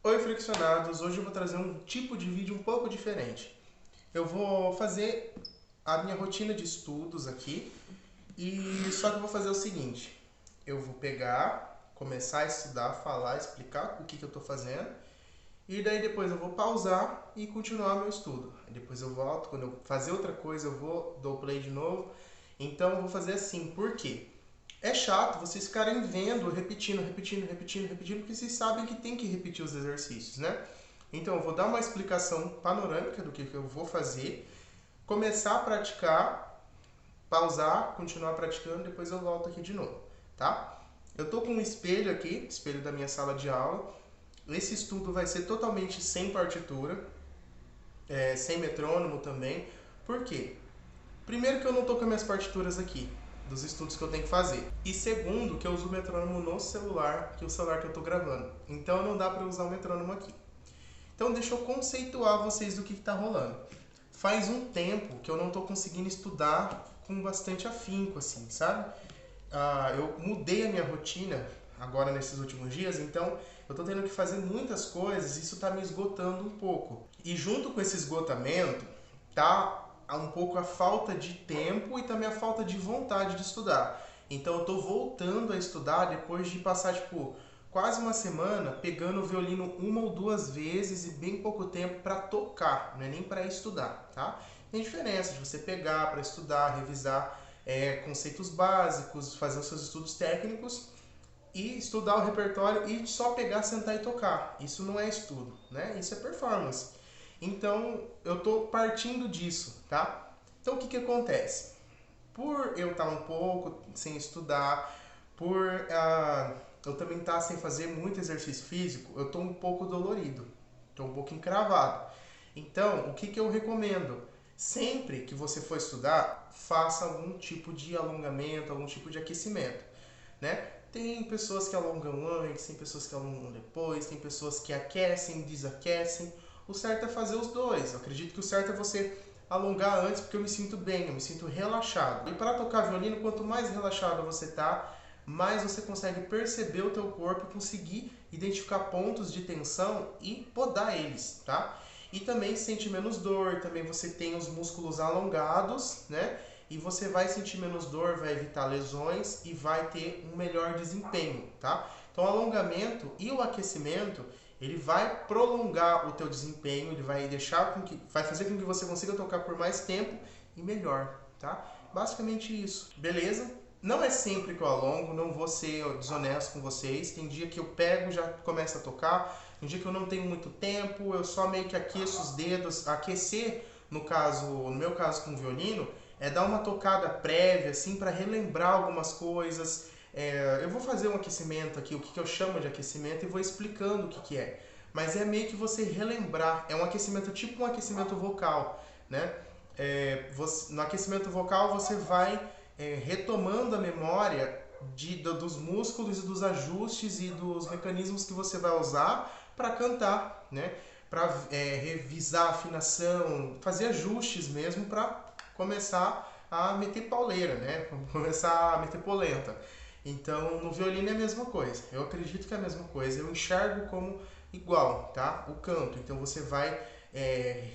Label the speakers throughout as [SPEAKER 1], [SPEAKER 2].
[SPEAKER 1] Oi, flexionados! Hoje eu vou trazer um tipo de vídeo um pouco diferente. Eu vou fazer a minha rotina de estudos aqui e só que eu vou fazer o seguinte: eu vou pegar, começar a estudar, falar, explicar o que eu estou fazendo e daí depois eu vou pausar e continuar meu estudo. Depois eu volto, quando eu fazer outra coisa eu vou, dou play de novo. Então eu vou fazer assim, por quê? É chato vocês ficarem vendo, repetindo, porque vocês sabem que tem que repetir os exercícios, né? Então eu vou dar uma explicação panorâmica do que eu vou fazer, começar a praticar, pausar, continuar praticando, depois eu volto aqui de novo, tá? Eu tô com um espelho aqui, espelho da minha sala de aula. Esse estudo vai ser totalmente sem partitura, sem metrônomo também. Por quê? Primeiro que eu não tô com as minhas partituras aqui, dos estudos que eu tenho que fazer. E segundo, que eu uso o metrônomo no celular, que é o celular que eu tô gravando. Então não dá pra usar o metrônomo aqui. Então deixa eu conceituar vocês do que tá rolando. Faz um tempo que eu não tô conseguindo estudar com bastante afinco, assim, sabe? Eu mudei a minha rotina agora nesses últimos dias, então eu tô tendo que fazer muitas coisas e isso tá me esgotando um pouco. E junto com esse esgotamento, tá um pouco a falta de tempo e também a falta de vontade de estudar. Então eu tô voltando a estudar depois de passar, tipo, quase uma semana pegando o violino uma ou duas vezes e bem pouco tempo para tocar, não é nem para estudar, tá? Tem diferença de você pegar para estudar, revisar conceitos básicos, fazer os seus estudos técnicos e estudar o repertório e só pegar, sentar e tocar. Isso não é estudo, né? Isso é performance. Então, eu estou partindo disso, tá? Então, o que acontece? Por eu estar um pouco sem estudar, por eu também estar sem fazer muito exercício físico, eu estou um pouco dolorido, estou um pouco encravado. Então, o que eu recomendo? Sempre que você for estudar, faça algum tipo de alongamento, algum tipo de aquecimento, né? Tem pessoas que alongam antes, tem pessoas que alongam depois, tem pessoas que aquecem, desaquecem. O certo é fazer os dois. Eu acredito que o certo é você alongar antes, porque eu me sinto bem, eu me sinto relaxado. E para tocar violino, quanto mais relaxado você tá, mais você consegue perceber o teu corpo e conseguir identificar pontos de tensão e podar eles, tá? E também sente menos dor, também você tem os músculos alongados, né? E você vai sentir menos dor, vai evitar lesões e vai ter um melhor desempenho, tá? Então o alongamento e o aquecimento, ele vai prolongar o teu desempenho, ele vai vai fazer com que você consiga tocar por mais tempo e melhor, tá? Basicamente isso, beleza? Não é sempre que eu alongo, não vou ser desonesto com vocês. Tem dia que eu pego e já começo a tocar. Tem dia que eu não tenho muito tempo, eu só meio que aqueço os dedos. Aquecer, no meu caso com o violino, é dar uma tocada prévia, assim, para relembrar algumas coisas. Eu vou fazer um aquecimento aqui, o que eu chamo de aquecimento, e vou explicando o que é. Mas é meio que você relembrar. É um aquecimento tipo um aquecimento vocal, né? No aquecimento vocal você vai retomando a memória dos músculos e dos ajustes e dos mecanismos que você vai usar para cantar, né? Para revisar a afinação, fazer ajustes mesmo para começar a meter pauleira, né? Começar a meter polenta. Então, no violino é a mesma coisa. Eu acredito que é a mesma coisa. Eu enxergo como igual, tá? O canto. Então, você vai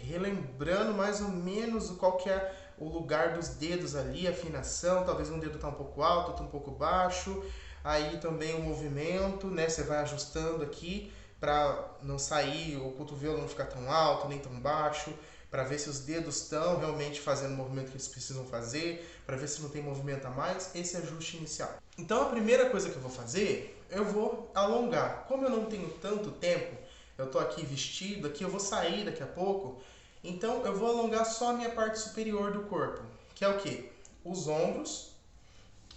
[SPEAKER 1] relembrando mais ou menos qual que é o lugar dos dedos ali, a afinação. Talvez um dedo tá um pouco alto, outro um pouco baixo. Aí também o movimento, né? Você vai ajustando aqui para não sair, o cotovelo não ficar tão alto nem tão baixo, para ver se os dedos estão realmente fazendo o movimento que eles precisam fazer, para ver se não tem movimento a mais, esse ajuste inicial. Então a primeira coisa que eu vou fazer, eu vou alongar. Como eu não tenho tanto tempo, eu estou aqui vestido, aqui eu vou sair daqui a pouco, então eu vou alongar só a minha parte superior do corpo, que é o quê? Os ombros,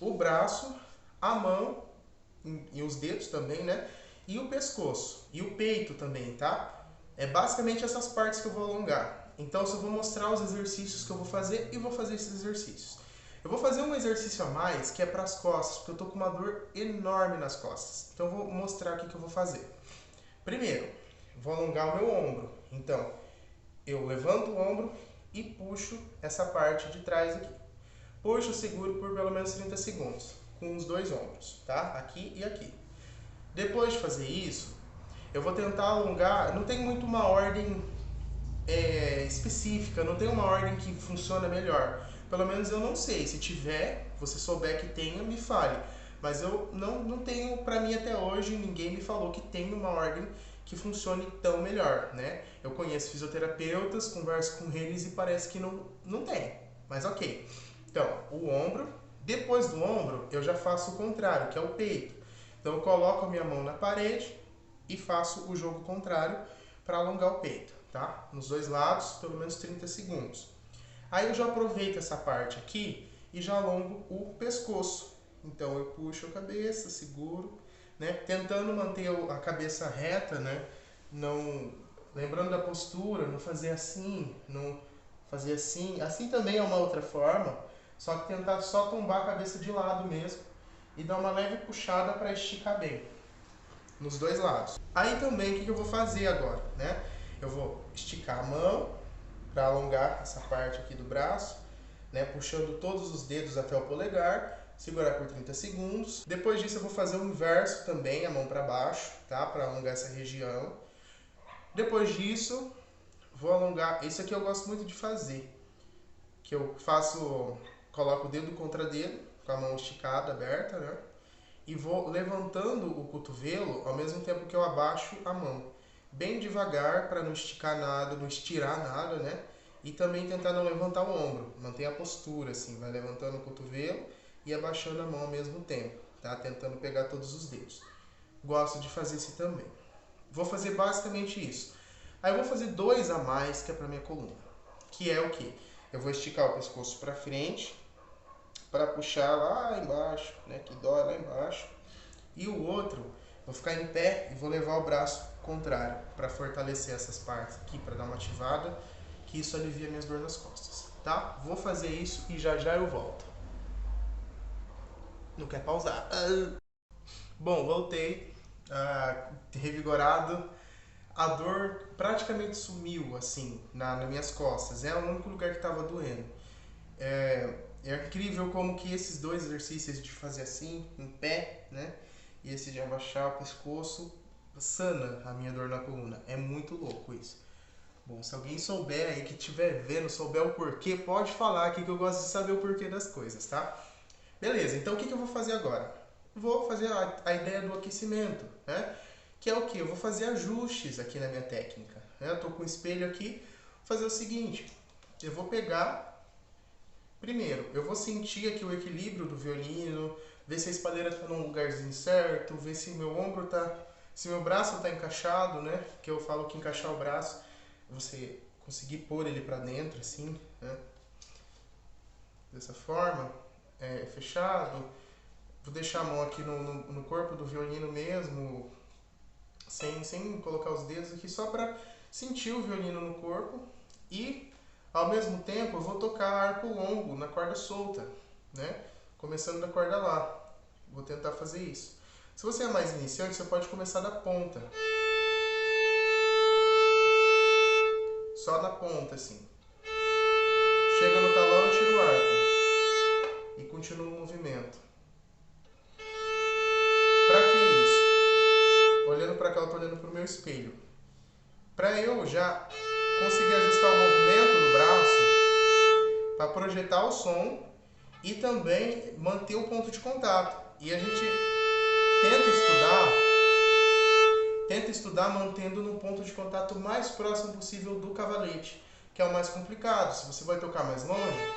[SPEAKER 1] o braço, a mão e os dedos também, né? E o pescoço e o peito também, tá? É basicamente essas partes que eu vou alongar. Então eu só vou mostrar os exercícios que eu vou fazer e vou fazer esses exercícios. Eu vou fazer um exercício a mais que é para as costas, porque eu tô com uma dor enorme nas costas. Então eu vou mostrar o que eu vou fazer. Primeiro, vou alongar o meu ombro. Então, eu levanto o ombro e puxo essa parte de trás aqui. Puxo, seguro por pelo menos 30 segundos, com os dois ombros, tá? Aqui e aqui. Depois de fazer isso, eu vou tentar alongar, não tem muito uma ordem específica, não tem uma ordem que funciona melhor. Pelo menos eu não sei. Se tiver, você souber que tenha, me fale. Mas eu não tenho, pra mim até hoje, ninguém me falou que tem uma ordem que funcione tão melhor, né? Eu conheço fisioterapeutas, converso com eles e parece que não tem. Mas ok. Então, o ombro. Depois do ombro, eu já faço o contrário, que é o peito. Então, eu coloco a minha mão na parede e faço o jogo contrário para alongar o peito, tá? Nos dois lados, pelo menos 30 segundos. Aí eu já aproveito essa parte aqui e já alongo o pescoço. Então eu puxo a cabeça, seguro, né? Tentando manter a cabeça reta, né? Não, lembrando da postura, não fazer assim, não fazer assim. Assim também é uma outra forma, só que tentar só tombar a cabeça de lado mesmo e dar uma leve puxada para esticar bem nos dois lados. Aí também o que eu vou fazer agora, né? Eu vou esticar a mão para alongar essa parte aqui do braço, né? Puxando todos os dedos até o polegar, segurar por 30 segundos. Depois disso eu vou fazer o inverso também, a mão para baixo, tá? Para alongar essa região. Depois disso, vou alongar, esse aqui eu gosto muito de fazer, que eu faço, coloco o dedo contra dedo, com a mão esticada, aberta, né? E vou levantando o cotovelo ao mesmo tempo que eu abaixo a mão. Bem devagar para não esticar nada, não estirar nada, né? E também tentar não levantar o ombro. Mantém a postura, assim, vai levantando o cotovelo e abaixando a mão ao mesmo tempo, tá? Tentando pegar todos os dedos. Gosto de fazer esse também. Vou fazer basicamente isso. Aí eu vou fazer dois a mais que é para minha coluna. Que é o quê? Eu vou esticar o pescoço para frente, para puxar lá embaixo, né, que dói lá embaixo. E o outro, vou ficar em pé e vou levar o braço contrário para fortalecer essas partes aqui, para dar uma ativada, que isso alivia minhas dores nas costas, tá? Vou fazer isso e já já eu volto. Não quer pausar? Bom, voltei, revigorado. A dor praticamente sumiu, assim, nas minhas costas. É o único lugar que estava doendo. É incrível como que esses dois exercícios de fazer assim, em pé, né? E esse de abaixar o pescoço, sana a minha dor na coluna. É muito louco isso. Bom, se alguém souber aí, que estiver vendo, souber o porquê, pode falar aqui que eu gosto de saber o porquê das coisas, tá? Beleza, então o que eu vou fazer agora? Vou fazer a ideia do aquecimento, né? Que é o que? Eu vou fazer ajustes aqui na minha técnica, né? Eu tô com o espelho aqui, vou fazer o seguinte, eu vou pegar. Primeiro, eu vou sentir aqui o equilíbrio do violino, ver se a espalheira está num lugarzinho certo, ver se meu ombro tá, se meu braço está encaixado, né? Que eu falo que encaixar o braço, você conseguir pôr ele para dentro, assim, né? Dessa forma, fechado. Vou deixar a mão aqui no corpo do violino mesmo, sem colocar os dedos aqui, só para sentir o violino no corpo e ao mesmo tempo, eu vou tocar arco longo na corda solta, né? Começando da corda lá. Vou tentar fazer isso. Se você é mais iniciante, você pode começar da ponta. Só na ponta, assim. Chega no talão e tira o arco. E continua o movimento. Pra que isso? Olhando pra cá, eu tô olhando pro meu espelho. Pra eu já conseguir ajustar o movimento do braço, para projetar o som e também manter o ponto de contato. E a gente tenta estudar mantendo no ponto de contato mais próximo possível do cavalete, que é o mais complicado. Se você vai tocar mais longe,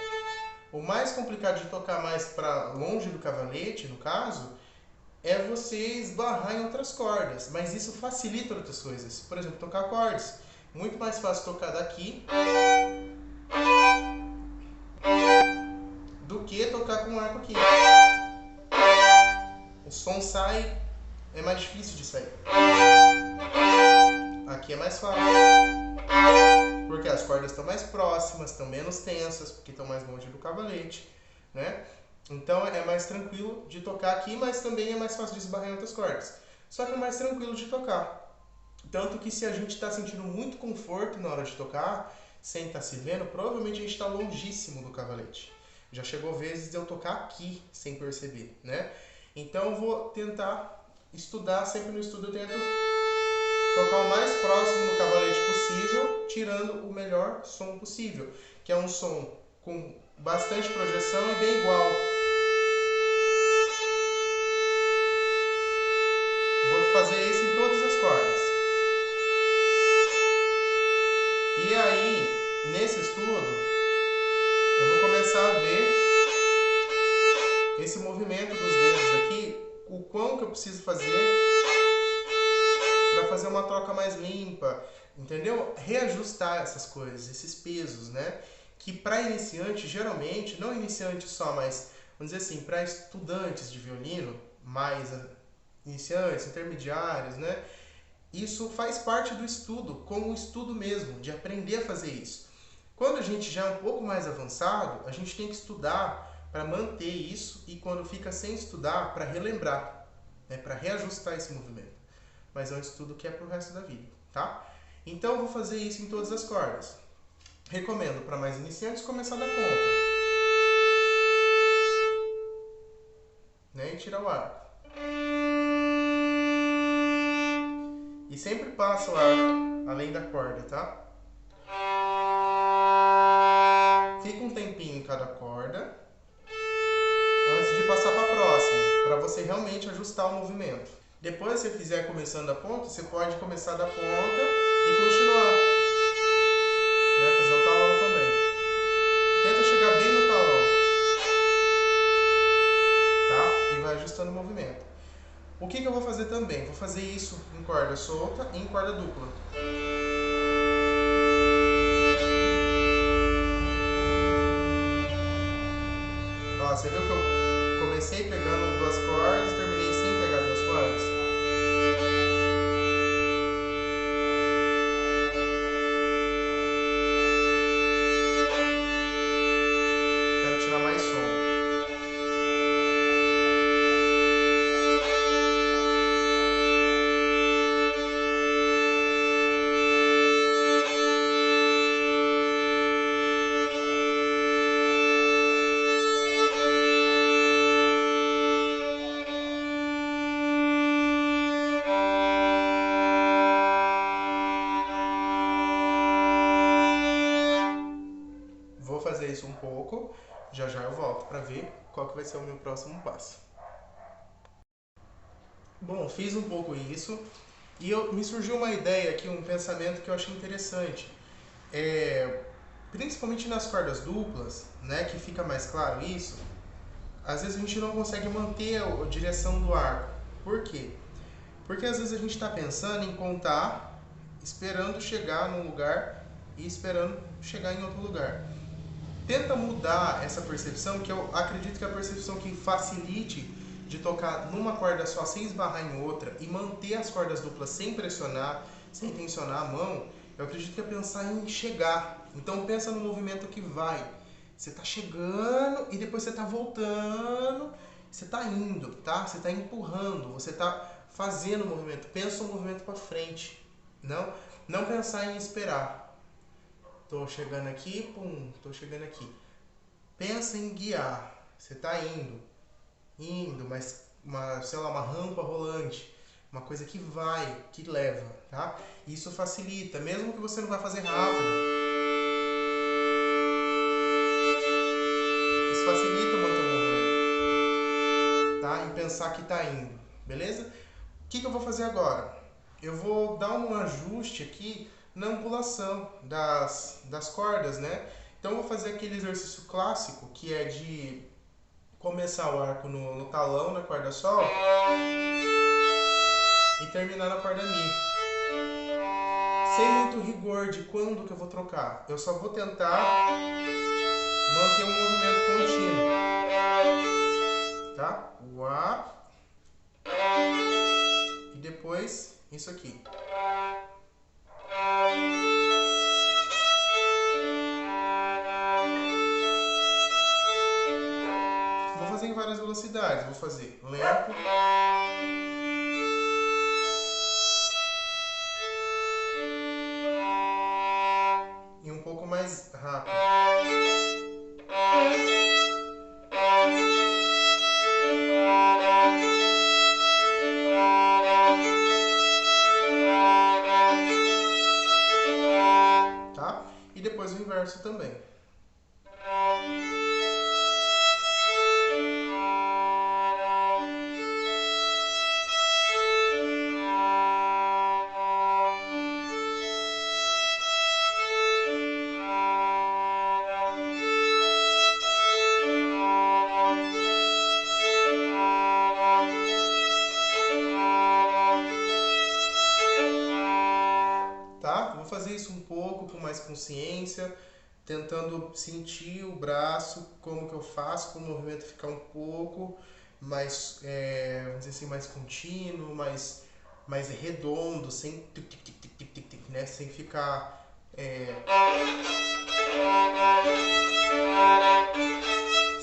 [SPEAKER 1] o mais complicado de tocar mais para longe do cavalete, no caso, é você esbarrar em outras cordas, mas isso facilita outras coisas. Por exemplo, tocar acordes. Muito mais fácil tocar daqui do que tocar com um arco aqui. O som sai, é mais difícil de sair. Aqui é mais fácil, porque as cordas estão mais próximas, estão menos tensas, porque estão mais longe do cavalete, né? Então é mais tranquilo de tocar aqui, mas também é mais fácil de esbarrar em outras cordas. Só que é mais tranquilo de tocar. Tanto que se a gente está sentindo muito conforto na hora de tocar, sem estar se vendo, provavelmente a gente está longíssimo do cavalete. Já chegou vezes de eu tocar aqui sem perceber, né? Então eu vou tentar estudar, sempre no estudo eu tento tocar o mais próximo do cavalete possível, tirando o melhor som possível, que é um som com bastante projeção e bem igual. Vou fazer isso em todas as cordas. E aí, nesse estudo, eu vou começar a ver esse movimento dos dedos aqui, o quão que eu preciso fazer para fazer uma troca mais limpa, entendeu? Reajustar essas coisas, esses pesos, né? Que para iniciante, geralmente, não iniciante só, mas vamos dizer assim, para estudantes de violino, mais iniciantes, intermediários, né? Isso faz parte do estudo, como o estudo mesmo, de aprender a fazer isso. Quando a gente já é um pouco mais avançado, a gente tem que estudar para manter isso e quando fica sem estudar, para relembrar, né? Para reajustar esse movimento. Mas é um estudo que é para o resto da vida, tá? Então eu vou fazer isso em todas as cordas. Recomendo para mais iniciantes começar da ponta, né? E tirar o arco. E sempre passa o arco além da corda, tá? Fica um tempinho em cada corda antes de passar para a próxima, para você realmente ajustar o movimento. Depois, se você fizer começando da ponta, você pode começar da ponta e continuar, né? Fazer o talão também. Tenta chegar bem no talão, tá? E vai ajustando o movimento. O que eu vou fazer também? Vou fazer isso em corda solta e em corda dupla. Ó, você viu que eu comecei pegando duas cordas e terminei sem pegar duas cordas? Quero tirar mais som. Vou fazer isso um pouco, já já eu volto para ver qual que vai ser o meu próximo passo. Bom, fiz um pouco isso e me surgiu uma ideia aqui, um pensamento que eu achei interessante. Principalmente nas cordas duplas, né, que fica mais claro isso, às vezes a gente não consegue manter a direção do arco. Por quê? Porque às vezes a gente está pensando em contar, esperando chegar num lugar e esperando chegar em outro lugar. Tenta mudar essa percepção, que eu acredito que é a percepção que facilite de tocar numa corda só sem esbarrar em outra e manter as cordas duplas sem pressionar, sem tensionar a mão. Eu acredito que é pensar em chegar. Então pensa no movimento que vai. Você está chegando e depois você está voltando, você está indo, tá? Você está empurrando, você está fazendo o movimento. Pensa o movimento para frente. Não pensar em esperar. Tô chegando aqui, pum, tô chegando aqui. Pensa em guiar. Você tá indo, mas sei lá, uma rampa rolante, uma coisa que vai, que leva, tá? Isso facilita, mesmo que você não vá fazer rápido. Isso facilita manter o movimento, tá? Em pensar que tá indo, beleza? O que eu vou fazer agora? Eu vou dar um ajuste aqui na angulação das cordas, né? Então eu vou fazer aquele exercício clássico que é de começar o arco no talão, na corda sol e terminar na corda mi. Sem muito rigor de quando que eu vou trocar. Eu só vou tentar manter um movimento contínuo, tá? O A e depois isso aqui. Vou fazer em várias velocidades. Vou fazer lento, e um pouco mais rápido. depois o inverso também. Tá? Vou fazer isso um pouco com mais consciência, tentando sentir o braço, como que eu faço para o movimento ficar um pouco mais, vamos dizer assim, mais contínuo, mais redondo, sem tic, tic, tic, tic, tic, tic, tic, né? Sem ficar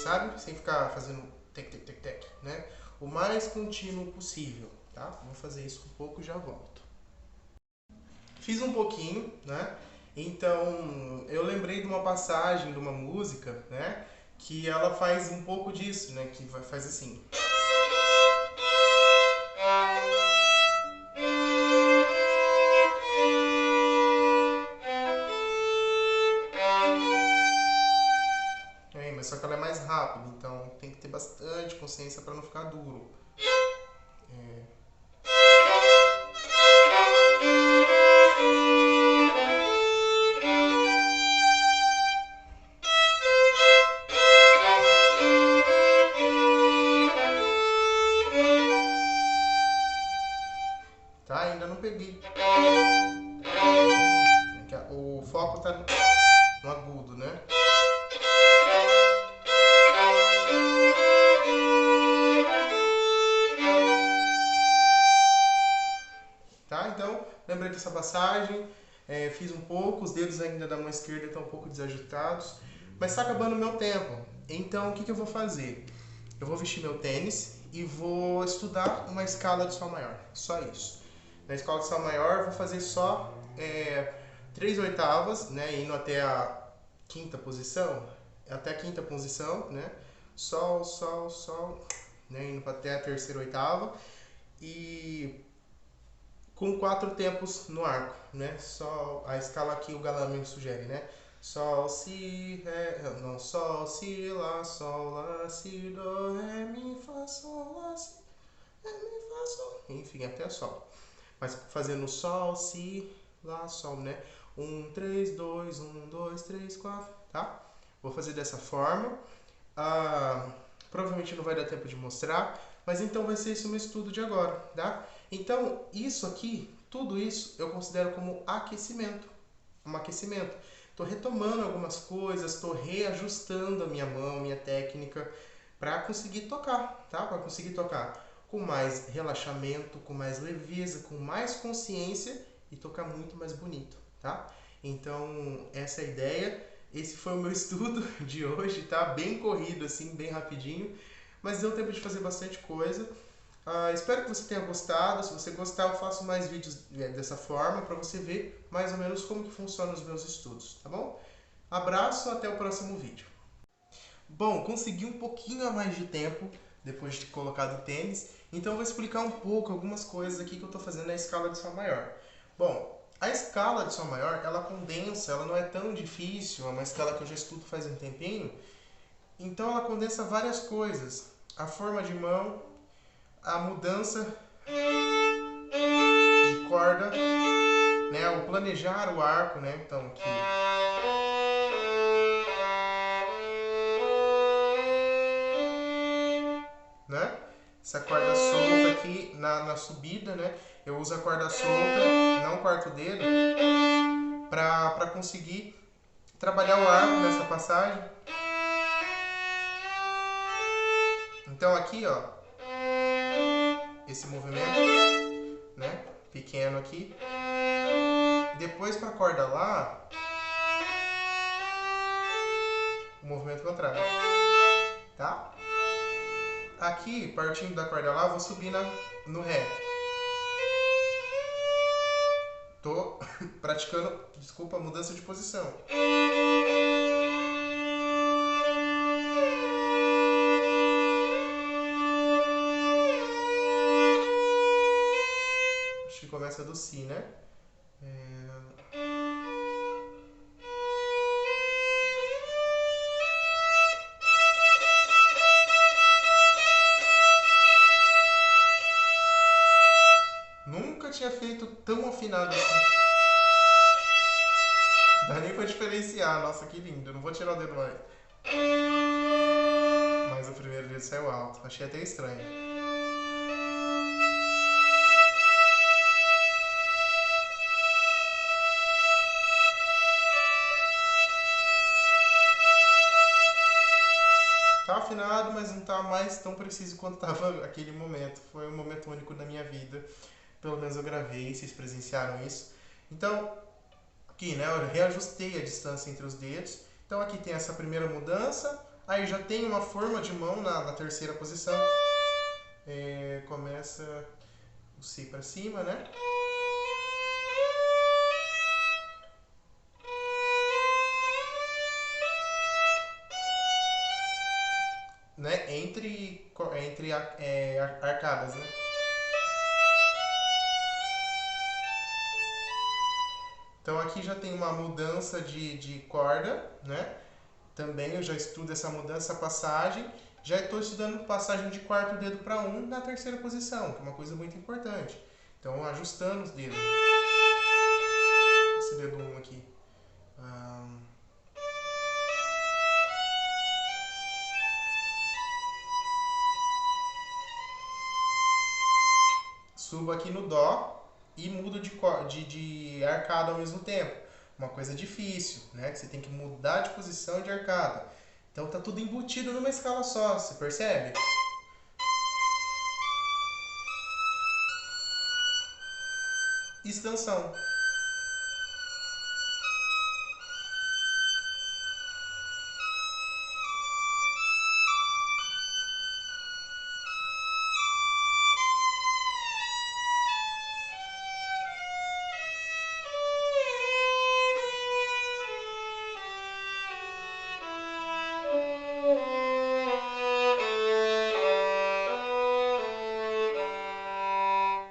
[SPEAKER 1] sabe? Sem ficar fazendo tec, tec, tec, tec, né? O mais contínuo possível, tá? Vou fazer isso um pouco e já volto. Fiz um pouquinho, né? Então, eu lembrei de uma passagem de uma música, né? Que ela faz um pouco disso, né? Que faz assim. Mas só que ela é mais rápida, então tem que ter bastante consciência para não ficar duro. Tá? Ainda não peguei. O foco tá no agudo, né? Tá? Então, lembrei dessa passagem, fiz um pouco, os dedos ainda da mão esquerda estão um pouco desajustados, mas está acabando o meu tempo. Então, o que eu vou fazer? Eu vou vestir meu tênis e vou estudar uma escala de Sol maior, só isso. Na escala de Sol maior, vou fazer só 3 oitavas, né, indo até a quinta posição, né, Sol, Sol, Sol, né, indo até a terceira oitava, e com 4 tempos no arco, né? Só a escala que o galã me sugere, né? Sol, si, ré, não, sol, si, lá, sol, lá, si, do, ré, mi, fá, sol, lá, si, ré, mi, fá, sol, enfim, até sol. Mas fazendo sol, si, lá, sol, né? 1, 3, 2, 1, 2, 3, 4, tá? Vou fazer dessa forma. Provavelmente não vai dar tempo de mostrar, mas então vai ser esse o meu estudo de agora, tá? Então, isso aqui, tudo isso, eu considero como aquecimento. Um aquecimento. Estou retomando algumas coisas, estou reajustando a minha mão, minha técnica, para conseguir tocar, tá? Para conseguir tocar com mais relaxamento, com mais leveza, com mais consciência e tocar muito mais bonito, tá? Então, essa é a ideia. Esse foi o meu estudo de hoje, tá? Bem corrido, assim, bem rapidinho, mas deu tempo de fazer bastante coisa. Espero que você tenha gostado. Se você gostar, eu faço mais vídeos dessa forma para você ver mais ou menos como que funcionam os meus estudos, tá bom? Abraço, até o próximo vídeo. Bom, consegui um pouquinho a mais de tempo depois de ter colocado o tênis, então eu vou explicar um pouco algumas coisas aqui que eu estou fazendo na escala de Sol maior. Bom, a escala de Sol maior, ela condensa, ela não é tão difícil, é uma escala que eu já estudo faz um tempinho, então ela condensa várias coisas. A forma de mão, a mudança de corda, né, o planejar o arco, né, então aqui. Né? Essa corda solta aqui na subida, né? Eu uso a corda solta, não o quarto dedo, para conseguir trabalhar o arco nessa passagem. Então aqui, ó, esse movimento, né? Pequeno aqui. Depois para a corda lá, o movimento contrário, tá? Aqui, partindo da corda lá, vou subir no Ré. Tô praticando, desculpa, mudança de posição. Acho que começa do Si, né? afinando assim. Não dá nem pra diferenciar. Nossa, que lindo. Não vou tirar o dedo mais. Mas o primeiro dedo saiu alto. Achei até estranho. Tá afinado, mas não tá mais tão preciso quanto tava aquele momento. Foi um momento único da minha vida. Pelo menos eu gravei, vocês presenciaram isso. Então, aqui, né, eu reajustei a distância entre os dedos. Então aqui tem essa primeira mudança. Aí já tem uma forma de mão na terceira posição. Começa o Si para cima, né? Né? Entre arcadas, né? Então aqui já tem uma mudança de corda, né? Também eu já estudo essa mudança, essa passagem. Já estou estudando passagem de quarto dedo para um na terceira posição, que é uma coisa muito importante. Então ajustando os dedos. Esse dedo 1 aqui. Subo aqui no Dó e mudo de arcada ao mesmo tempo. Uma coisa difícil, né? Que você tem que mudar de posição e de arcada. Então tá tudo embutido numa escala só, você percebe? Extensão.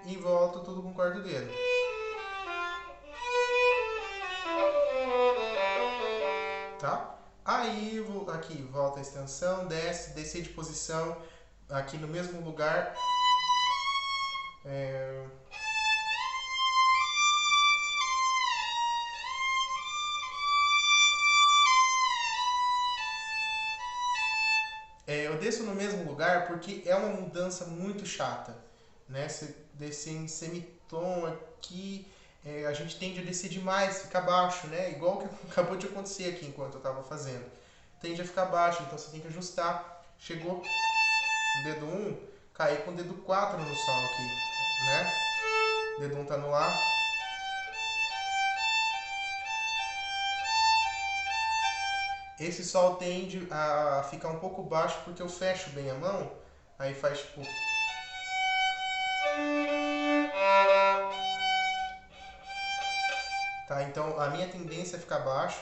[SPEAKER 1] E volto tudo com o quarto dedo. Tá? Aí aqui volta a extensão, desce, descer de posição, aqui no mesmo lugar. Eu desço no mesmo lugar porque é uma mudança muito chata, né? Você descer em semitom aqui, a gente tende a descer demais, fica baixo, né? Igual que acabou de acontecer aqui enquanto eu estava fazendo. Tende a ficar baixo, então você tem que ajustar. Chegou no dedo 1, cair com o dedo 4 no Sol aqui, né? O dedo 1 tá no Lá. Esse Sol tende a ficar um pouco baixo porque eu fecho bem a mão, aí faz tipo... Tá? Então a minha tendência é ficar baixo,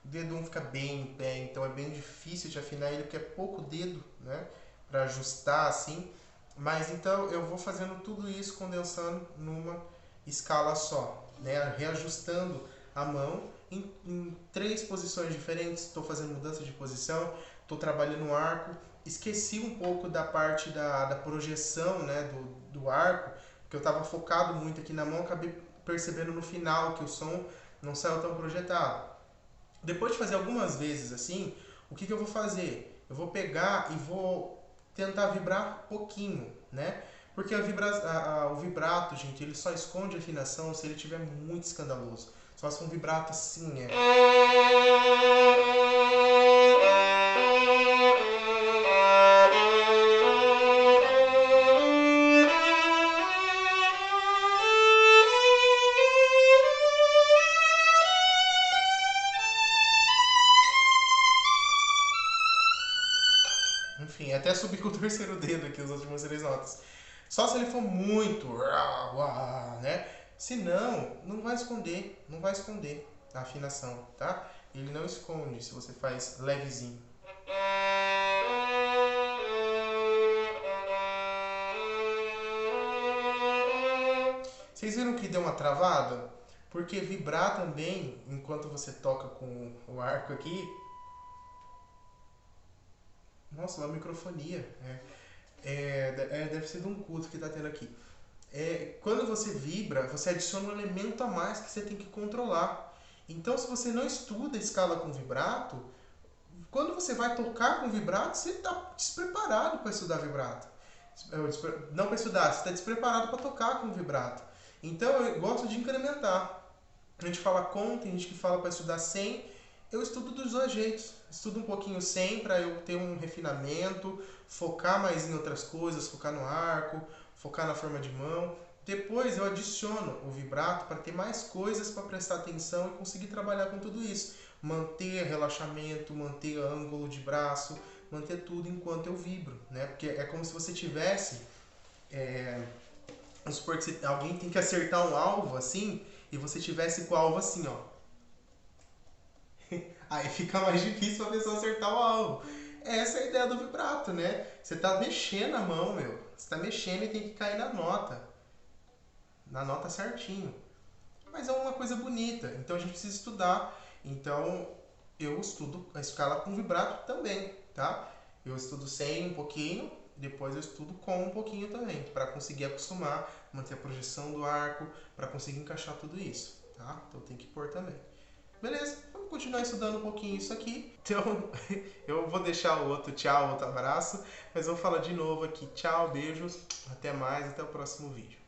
[SPEAKER 1] o dedo 1 fica bem em pé, então é bem difícil de afinar ele porque é pouco dedo, né? Para ajustar assim. Mas então eu vou fazendo tudo isso condensando numa escala só, né? Reajustando a mão em 3 posições diferentes. Estou fazendo mudança de posição, estou trabalhando o arco. Esqueci um pouco da parte da projeção, né? do arco, porque eu estava focado muito aqui na mão, acabei percebendo no final que o som não saiu tão projetado. Depois de fazer algumas vezes assim, o que eu vou fazer? Eu vou pegar e vou tentar vibrar pouquinho, né? Porque o vibrato, gente, ele só esconde a afinação se ele estiver muito escandaloso. Só se um vibrato assim, Enfim, até subir com o terceiro dedo aqui, as últimas 3 notas. Só se ele for muito, né? Se não, não vai esconder a afinação, tá? Ele não esconde se você faz levezinho. Vocês viram que deu uma travada? Porque vibrar também, enquanto você toca com o arco aqui... Nossa, uma microfonia. Deve ser de um culto que tá tendo aqui. quando você vibra, você adiciona um elemento a mais que você tem que controlar. Então, se você não estuda escala com vibrato, quando você vai tocar com vibrato, você está despreparado para estudar vibrato. Não para estudar, você está despreparado para tocar com vibrato. Então, eu gosto de incrementar. A gente fala com, tem gente que fala para estudar sem. Eu estudo dos dois jeitos. Estudo um pouquinho sem para eu ter um refinamento, focar mais em outras coisas, focar no arco, focar na forma de mão. Depois eu adiciono o vibrato para ter mais coisas para prestar atenção e conseguir trabalhar com tudo isso. Manter relaxamento, manter ângulo de braço, manter tudo enquanto eu vibro, né? Porque é como se você tivesse, vamos supor que alguém tem que acertar um alvo assim e você tivesse com o alvo assim, ó. Aí fica mais difícil a pessoa acertar o alvo. Essa é a ideia do vibrato, né? Você tá mexendo a mão, meu. Você tá mexendo e tem que cair na nota certinho. Mas é uma coisa bonita, então a gente precisa estudar. Então eu estudo a escala com vibrato também, tá? Eu estudo sem um pouquinho, depois eu estudo com um pouquinho também, para conseguir acostumar, manter a projeção do arco, para conseguir encaixar tudo isso, tá? Então tem que pôr também. Beleza, vamos continuar estudando um pouquinho isso aqui. Então, eu vou deixar o outro tchau, outro abraço, mas vou falar de novo aqui. Tchau, beijos, até mais, até o próximo vídeo.